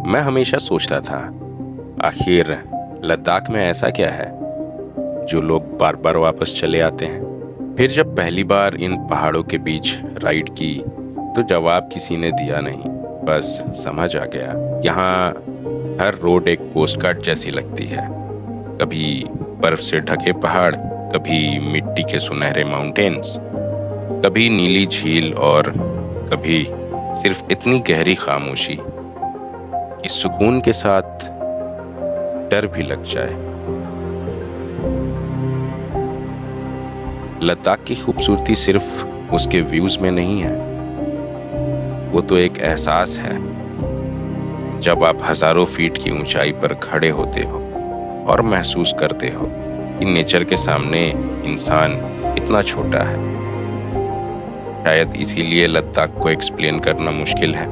मैं हमेशा सोचता था, आखिर लद्दाख में ऐसा क्या है जो लोग बार बार वापस चले आते हैं। फिर जब पहली बार इन पहाड़ों के बीच राइड की तो जवाब किसी ने दिया नहीं, बस समझ आ गया। यहाँ हर रोड एक पोस्टकार्ड जैसी लगती है। कभी बर्फ से ढके पहाड़, कभी मिट्टी के सुनहरे माउंटेन्स, कभी नीली झील और कभी सिर्फ इतनी गहरी खामोशी कि सुकून के साथ डर भी लग जाए। लद्दाख की खूबसूरती सिर्फ उसके व्यूज में नहीं है, वो तो एक एहसास है। जब आप हजारों फीट की ऊंचाई पर खड़े होते हो और महसूस करते हो कि नेचर के सामने इंसान इतना छोटा है। शायद इसीलिए लद्दाख को एक्सप्लेन करना मुश्किल है।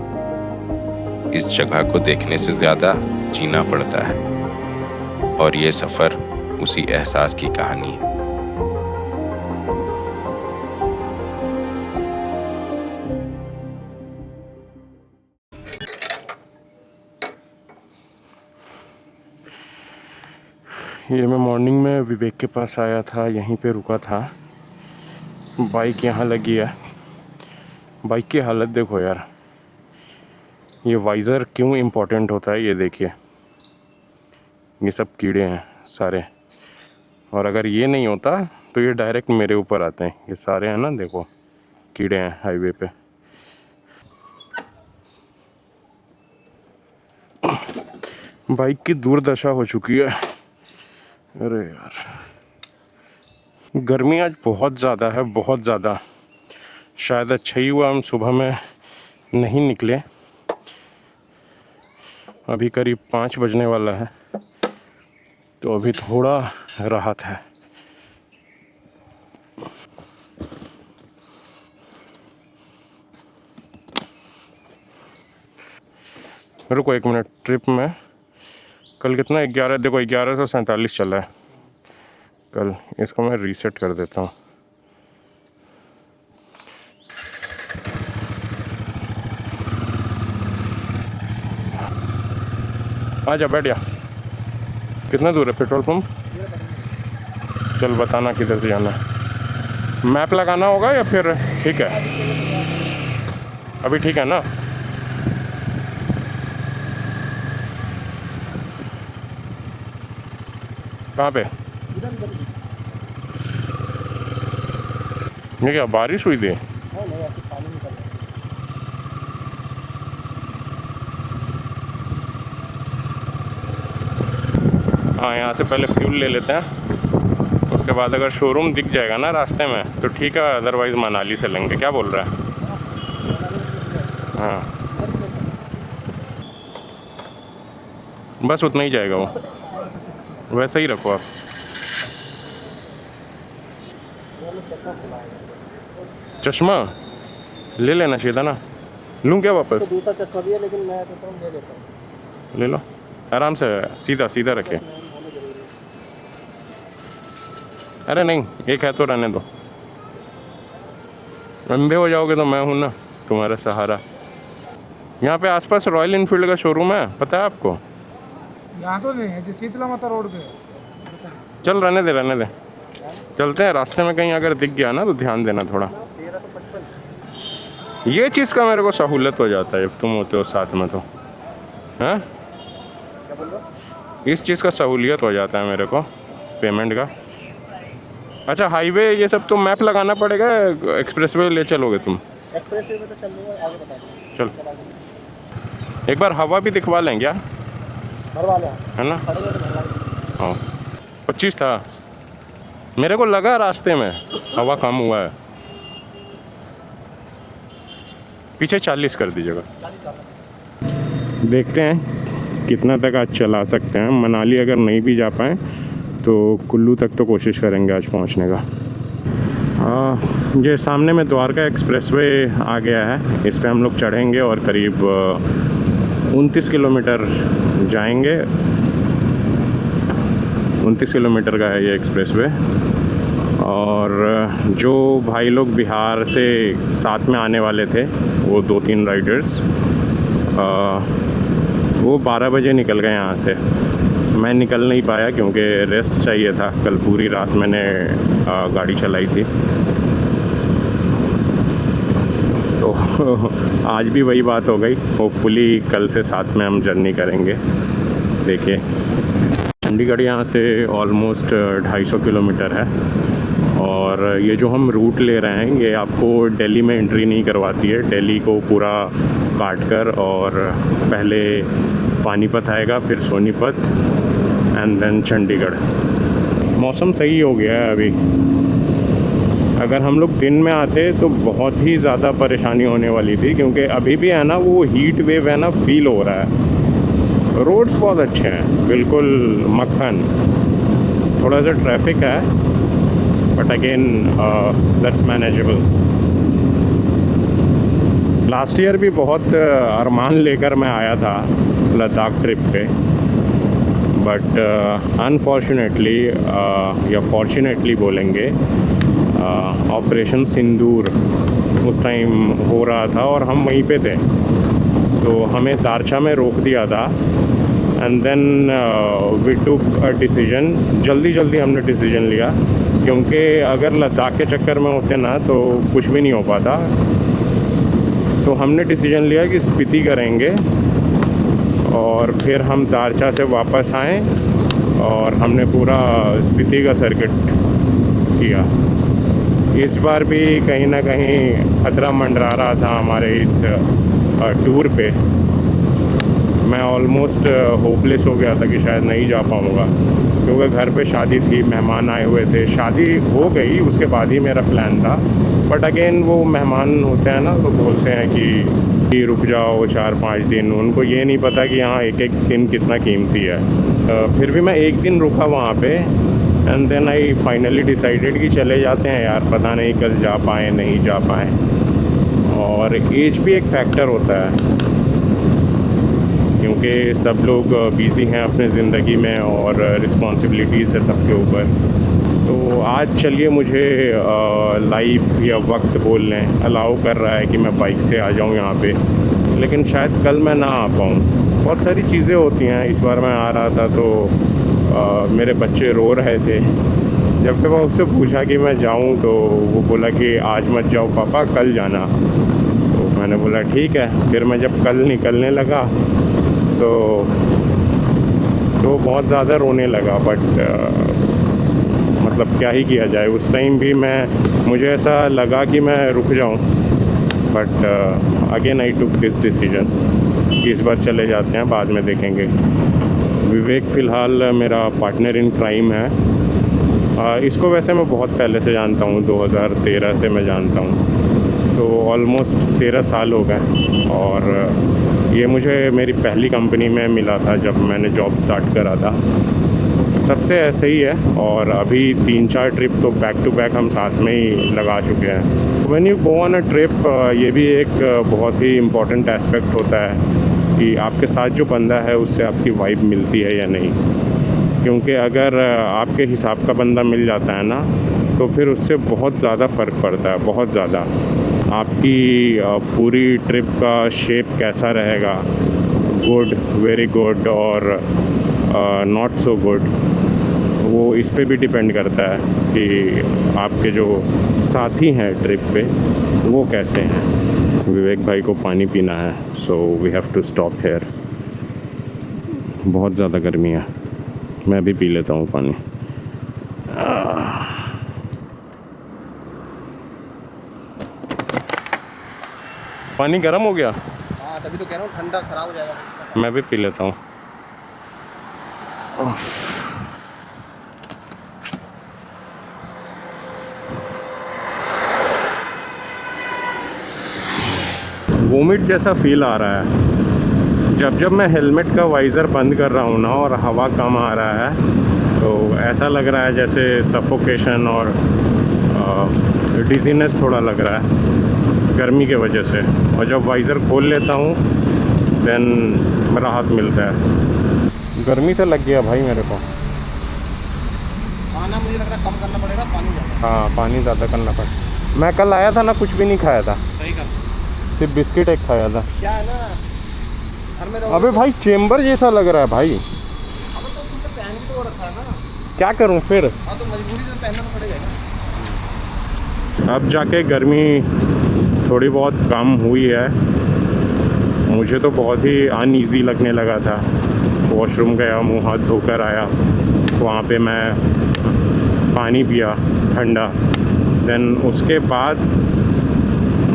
इस जगह को देखने से ज्यादा जीना पड़ता है, और ये सफर उसी एहसास की कहानी है। ये मैं मॉर्निंग में विवेक के पास आया था, यहीं पे रुका था। बाइक यहाँ लगी है। बाइक की हालत देखो यार, ये वाइज़र क्यों इम्पोर्टेंट होता है ये देखिए। ये सब कीड़े हैं सारे, और अगर ये नहीं होता तो ये डायरेक्ट मेरे ऊपर आते हैं। ये सारे हैं ना, देखो कीड़े हैं हाईवे पे। बाइक की दुर्दशा हो चुकी है। अरे यार, गर्मी आज बहुत ज़्यादा है, बहुत ज़्यादा। शायद अच्छा ही हुआ हम सुबह में नहीं निकले। अभी करीब 5 बजने वाला है, तो अभी थोड़ा राहत है। रुको एक मिनट, ट्रिप में कल कितना 11, देखो 1147 चला है कल। इसको मैं रीसेट कर देता हूँ। आजा, बैठ जा। कितना दूर है पेट्रोल पंप? चल बताना किधर से जाना है। मैप लगाना होगा या फिर ठीक है? अभी ठीक है ना? कहाँ पे? ये क्या बारिश हुई थी? हाँ, यहाँ से पहले फ्यूल ले लेते हैं, उसके बाद अगर शोरूम दिख जाएगा ना रास्ते में तो ठीक है, अदरवाइज़ मनाली से लेंगे। क्या बोल रहा है? हाँ, बस उतना ही जाएगा वो, वैसे ही रखो आप। चश्मा ले लेना चाहिए था ना। लूँ क्या वापस? तो दूसरा चश्मा भी है, लेकिन मैं तो ले लेता हूँ। ले लो, आराम से, सीधा सीधा रखे। अरे नहीं, एक है तो रहने दो। अंधे हो जाओगे तो मैं हूँ ना तुम्हारा सहारा। यहाँ पे आसपास रॉयल इनफील्ड का शोरूम है, पता है आपको? यहाँ तो नहीं है, शीतला माता रोड पे। चल रहने दे, रहने दे। चलते हैं, रास्ते में कहीं अगर दिख गया ना तो ध्यान देना थोड़ा। ये चीज़ का मेरे को सहूलत हो जाता है जब तुम होते हो साथ में, तो हैं, इस चीज़ का सहूलियत हो जाता है मेरे को, पेमेंट का। अच्छा, हाईवे ये सब तो मैप लगाना पड़ेगा, एक्सप्रेसवे ले चलोगे तुम? एक्सप्रेस में तो चल लूँगा, आगे बता दो। चल एक बार हवा भी दिखवा लें क्या, भरवा लो, है ना? खड़े हो तो भरवा लो। हाँ, 25 था मेरे को लगा, रास्ते में हवा कम हुआ है। पीछे 40 कर दीजिएगा। देखते हैं कितना तक आज चला सकते हैं। मनाली अगर नहीं भी जा पाएँ तो कुल्लू तक तो कोशिश करेंगे आज पहुंचने का। ये सामने में द्वारका एक्सप्रेसवे आ गया है, इस पे हम लोग चढ़ेंगे और करीब 29 किलोमीटर जाएंगे। 29 किलोमीटर का है ये एक्सप्रेसवे। और जो भाई लोग बिहार से साथ में आने वाले थे, वो 2-3 राइडर्स, वो 12 बजे निकल गए यहाँ से। मैं निकल नहीं पाया क्योंकि रेस्ट चाहिए था, कल पूरी रात मैंने गाड़ी चलाई थी। तो आज भी वही बात हो गई। होपफुली कल से साथ में हम जर्नी करेंगे। देखिए चंडीगढ़ यहाँ से ऑलमोस्ट 250 किलोमीटर है, और ये जो हम रूट ले रहे हैं ये आपको दिल्ली में एंट्री नहीं करवाती है। दिल्ली को पूरा काट कर, और पहले पानीपत आएगा, फिर सोनीपत एंड देन चंडीगढ़। मौसम सही हो गया है अभी। अगर हम लोग दिन में आते तो बहुत ही ज़्यादा परेशानी होने वाली थी, क्योंकि अभी भी है ना वो हीट वेव है ना फील हो रहा है। रोड्स बहुत अच्छे हैं, बिल्कुल मक्खन। थोड़ा सा ट्रैफिक है but again that's manageable. Last year भी बहुत अरमान लेकर मैं आया था लद्दाख ट्रिप पे, बट अनफॉर्चुनेटली या फॉर्चुनेटली बोलेंगे, ऑपरेशन सिंदूर उस टाइम हो रहा था और हम वहीं पे थे, तो हमें दारचा में रोक दिया था। And then we took a decision, जल्दी हमने डिसीजन लिया, क्योंकि अगर लद्दाख के चक्कर में होते ना तो कुछ भी नहीं हो पाता। तो हमने डिसीजन लिया कि स्पीति करेंगे और फिर हम दारचा से वापस आएँ, और हमने पूरा स्पीति का सर्किट किया। इस बार भी कहीं ना कहीं खतरा मंडरा रहा था हमारे इस टूर पे। मैं ऑलमोस्ट होपलेस हो गया था कि शायद नहीं जा पाऊँगा, क्योंकि घर पे शादी थी, मेहमान आए हुए थे। शादी हो गई उसके बाद ही मेरा प्लान था, बट अगेन वो मेहमान होते हैं ना तो बोलते हैं कि रुक जाओ 4-5 दिन। उनको ये नहीं पता कि यहाँ एक दिन कितना कीमती है। फिर भी मैं एक दिन रुका वहाँ पे, and then I finally decided कि चले जाते हैं यार, पता नहीं कल जा पाएँ नहीं जा पाएँ। और एज भी एक फैक्टर होता है, क्योंकि सब लोग बिज़ी हैं अपने ज़िंदगी में और रिस्पॉन्सिबिलिटीज़ है सबके ऊपर। तो आज चलिए मुझे लाइफ या वक्त बोल लें अलाउ कर रहा है कि मैं बाइक से आ जाऊं यहाँ पे, लेकिन शायद कल मैं ना आ पाऊँ। बहुत सारी चीज़ें होती हैं। इस बार मैं आ रहा था तो मेरे बच्चे रो रहे थे। जब मैं उससे पूछा कि मैं जाऊँ तो वो बोला कि आज मत जाओ पापा, कल जाना। तो मैंने बोला ठीक है। फिर मैं जब कल निकलने लगा तो बहुत ज़्यादा रोने लगा, बट मतलब क्या ही किया जाए। उस टाइम भी मुझे ऐसा लगा कि मैं रुक जाऊं, but again I took this decision कि इस बार चले जाते हैं, बाद में देखेंगे। विवेक फ़िलहाल मेरा पार्टनर इन क्राइम है। इसको वैसे मैं बहुत पहले से जानता हूँ, 2013 से मैं जानता हूँ, तो ऑलमोस्ट 13 साल हो गए। और ये मुझे मेरी पहली कंपनी में मिला था जब मैंने जॉब स्टार्ट करा था, तब से ऐसे ही है। और अभी 3-4 ट्रिप तो बैक टू बैक हम साथ में ही लगा चुके हैं। When you go on a trip, ये भी एक बहुत ही इम्पॉर्टेंट एस्पेक्ट होता है कि आपके साथ जो बंदा है उससे आपकी वाइब मिलती है या नहीं। क्योंकि अगर आपके हिसाब का बंदा मिल जाता है ना तो फिर उससे बहुत ज़्यादा फ़र्क पड़ता है, बहुत ज़्यादा। आपकी पूरी ट्रिप का शेप कैसा रहेगा, गुड, वेरी गुड और नॉट सो गुड, वो इस पे भी डिपेंड करता है कि आपके जो साथी हैं ट्रिप पे वो कैसे हैं। विवेक भाई को पानी पीना है, so we have to stop here. बहुत ज़्यादा गर्मी है, मैं भी पी लेता हूँ पानी। पानी गर्म हो गया। हाँ तभी तो कह रहा हूँ, ठंडा खराब हो जाएगा। मैं भी पी लेता हूँ। वोमिट जैसा फील आ रहा है। जब मैं हेलमेट का वाइज़र बंद कर रहा हूँ ना और हवा कम आ रहा है तो ऐसा लग रहा है जैसे सफोकेशन और डिजीनेस थोड़ा लग रहा है गर्मी के वजह से। और जब वाइज़र खोल लेता हूँ देन राहत मिलता है। गर्मी से लग गया भाई मेरे को। खाना मुझे लग रहा है कम करना पड़ेगा, पानी ज़्यादा। हाँ पानी ज़्यादा करना पड़ेगा। मैं कल आया था ना, कुछ भी नहीं खाया था, सही कर, सिर्फ बिस्किट एक खाया था। क्या है ना, घर में रहो। अबे भाई चेम्बर जैसा लग रहा है भाई। अबे तो तुमने पहन भी तो वो रखा है ना। क्या करूं फिर? हाँ तो मजबूरी से पहनना तो पड़ेगा ना। अब जाके गर्मी थोड़ी बहुत कम हुई है। मुझे तो बहुत ही अनईज़ी लगने लगा था। वॉशरूम गया, मुंह हाथ धोकर आया, वहाँ पे मैं पानी पिया ठंडा। देन उसके बाद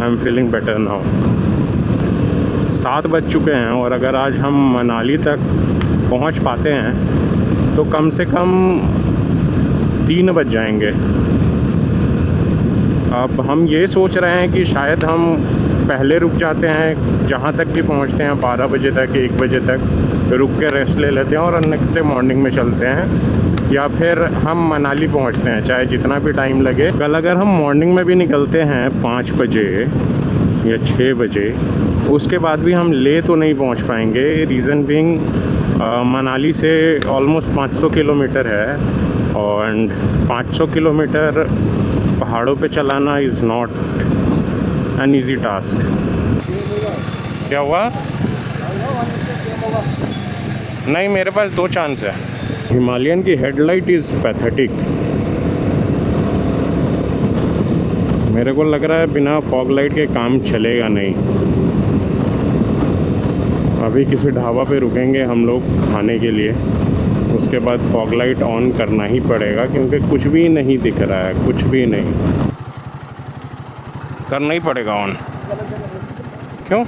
I am feeling better now. 7 बज चुके हैं और अगर आज हम मनाली तक पहुँच पाते हैं तो कम से कम 3 बज जाएंगे। अब हम ये सोच रहे हैं कि शायद हम पहले रुक जाते हैं, जहाँ तक भी पहुँचते हैं 12 बजे तक, 1 बजे तक रुक के रेस्ट ले लेते हैं और नेक्स्ट डे मॉर्निंग में चलते हैं, या फिर हम मनाली पहुँचते हैं चाहे जितना भी टाइम लगे। कल अगर हम मॉर्निंग में भी निकलते हैं 5 बजे या 6 बजे, उसके बाद भी हम ले तो नहीं पहुँच पाएंगे। रीज़न बीइंग मनाली से ऑलमोस्ट 500 किलोमीटर है और 500 किलोमीटर पहाड़ों पे चलाना is not an easy task. क्या हुआ? नहीं, मेरे पास 2 चांस है। हिमालयन की हेडलाइट इज़ पैथेटिक। मेरे को लग रहा है बिना फॉग लाइट के काम चलेगा नहीं। अभी किसी ढाबा पे रुकेंगे हम लोग खाने के लिए, उसके बाद फॉग लाइट ऑन करना ही पड़ेगा क्योंकि कुछ भी नहीं दिख रहा है, कुछ भी नहीं। करना ही पड़ेगा ऑन। क्यों?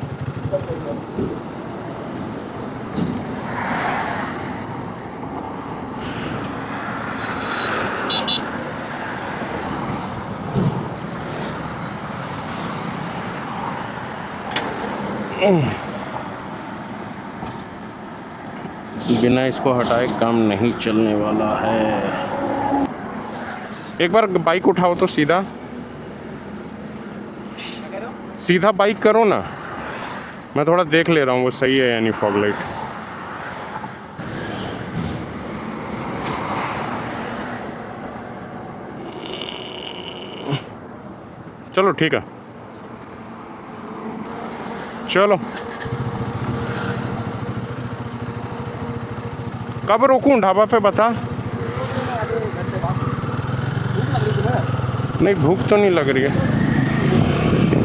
बिना इसको हटाए काम नहीं चलने वाला है। एक बार बाइक उठाओ तो सीधा सीधा बाइक करो ना। मैं थोड़ा देख ले रहा हूँ वो सही है यानी फॉग लाइट। चलो ठीक है, चलो। कब रोकूं ढाबा पे बता? नहीं, भूख तो नहीं लग रही है।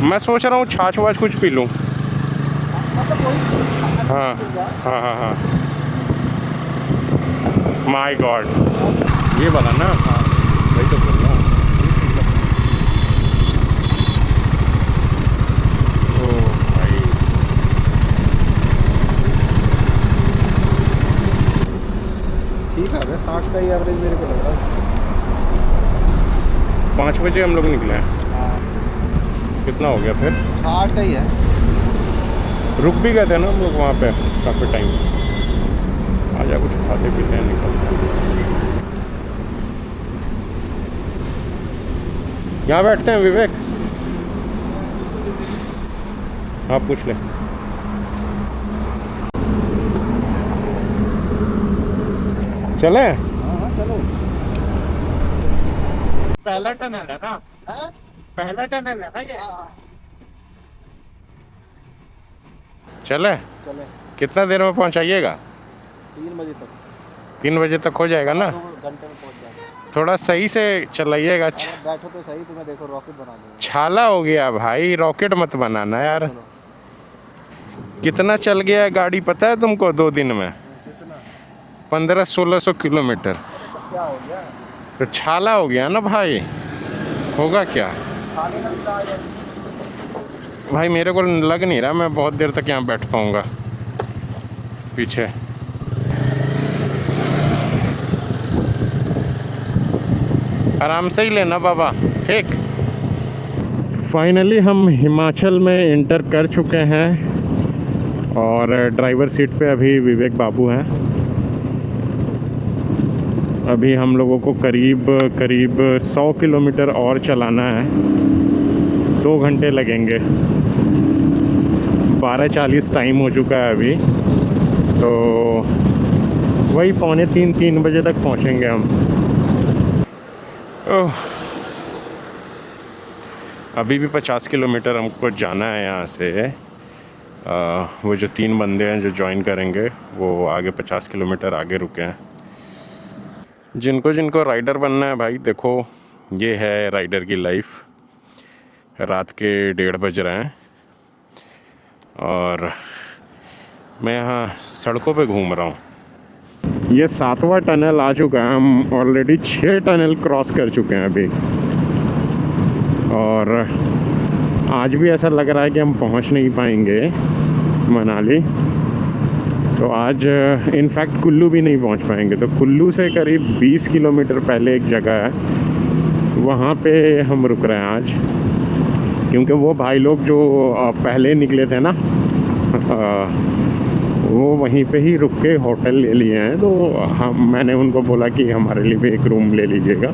मैं सोच रहा हूँ छाछ वाछ कुछ पी लूँ। हाँ हाँ हाँ हाँ, माय गॉड, ये वाला ना? हाँ वही तो बोल रहा हूँ। ठीक है, 60 का ही एवरेज मेरे को लग रहा है। 5 बजे हम लोग निकले हैं। हाँ, कितना हो गया फिर? 60 का ही है। रुक भी गए थे ना हम लोग वहाँ पे काफ़ी टाइम। आजा कुछ खाते पीते हैं, निकलते हैं। यहाँ बैठते हैं विवेक। आप पूछ लें। चले? हाँ चलो। पहला टनल है ना? पहला टनल है ना ये? चले? चले। कितना देर में पहुँचाइएगा? 3 बजे तक। 3 बजे तक हो जाएगा ना? घंटे में पहुंच जाएगा। थोड़ा सही से चलाइएगा। बैठो तो सही, तुम्हें देखो रॉकेट बना दूंगा। छाला हो गया भाई, रॉकेट मत बनाना यार। कितना चल गया है गाड़ी पता है तुमको 2 दिन में? 1500-1600 किलोमीटर। क्या हो गया? तो छाला हो गया ना भाई, होगा क्या भाई? मेरे को लग नहीं रहा मैं बहुत देर तक यहाँ बैठ पाऊँगा पीछे। आराम से ही लेना बाबा, ठीक। फाइनली हम हिमाचल में इंटर कर चुके हैं और ड्राइवर सीट पे अभी विवेक बाबू हैं। अभी हम लोगों को करीब 100 किलोमीटर और चलाना है। 2 घंटे लगेंगे। 12:40 टाइम हो चुका है अभी, तो वही 2:45-3 बजे तक पहुंचेंगे हम। ओह, अभी भी 50 किलोमीटर हमको जाना है यहाँ से। वो जो 3 बंदे हैं जो ज्वाइन करेंगे वो आगे 50 किलोमीटर आगे रुके हैं। जिनको जिनको राइडर बनना है भाई, देखो ये है राइडर की लाइफ। रात के 1:30 बज रहे हैं और मैं यहाँ सड़कों पे घूम रहा हूँ। ये 7वां टनल आ चुका है, हम ऑलरेडी 6 टनल क्रॉस कर चुके हैं अभी। और आज भी ऐसा लग रहा है कि हम पहुँच नहीं पाएंगे मनाली। तो आज इनफैक्ट कुल्लू भी नहीं पहुँच पाएंगे। तो कुल्लू से करीब 20 किलोमीटर पहले एक जगह है, वहाँ पे हम रुक रहे हैं आज, क्योंकि वो भाई लोग जो पहले निकले थे ना, वो वहीं पे ही रुक के होटल ले लिए हैं। तो मैंने उनको बोला कि हमारे लिए भी एक रूम ले लीजिएगा।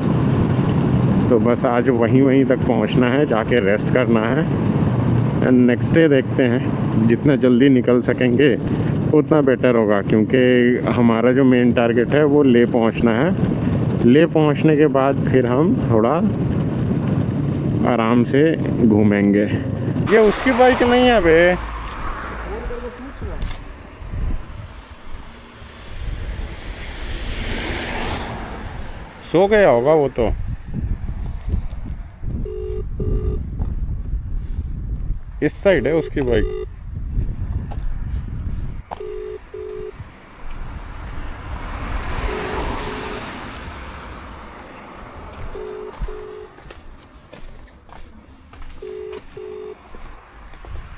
तो बस आज वहीं तक पहुंचना है, जाके रेस्ट करना है। एंड नेक्स्ट डे देखते हैं, जितना जल्दी निकल सकेंगे उतना बेटर होगा, क्योंकि हमारा जो मेन टारगेट है वो ले पहुंचना है। ले पहुंचने के बाद फिर हम थोड़ा आराम से घूमेंगे। ये उसकी बाइक नहीं है बे। सो गया होगा वो तो। इस साइड है उसकी बाइक।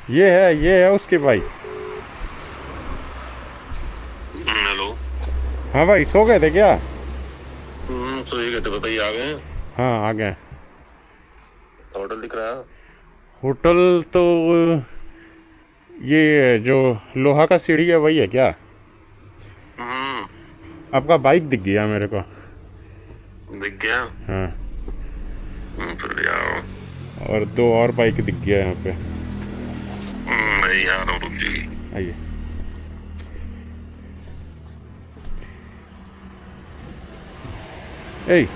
ये है उसकी बाइक। हेलो। हाँ भाई, सो गए थे क्या? सो ही गए थे, बताइए आ गए? हाँ, आ गए। होटल दिख रहा है? होटल तो ये जो लोहा का सीढ़ी है वही है क्या? आपका बाइक दिख गया मेरे को। दिख गया? हाँ, फिर आओ। और 2 और बाइक दिख गया यहाँ पे। मैं ही आ रहा हूँ, रुक जाइए। आइए। ए,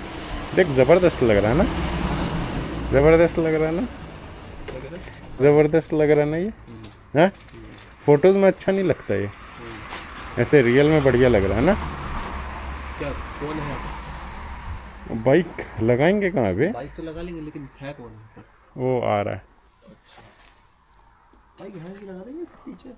देख ज़बरदस्त लग रहा है ना? ज़बरदस्त लग रहा है ना? ज़बरदस्त लग रहा है ना ये? हाँ? फोटोज़ में अच्छा नहीं लगता ये, ऐसे रियल में बढ़िया लग रहा है ना? क्या कौन है? बाइक लगाएंगे कहाँ पे? बाइक तो लगा लेंगे, लेकिन है कौन? वो आ रहा है। बाइक है कि लगा देंगे इसके पीछे।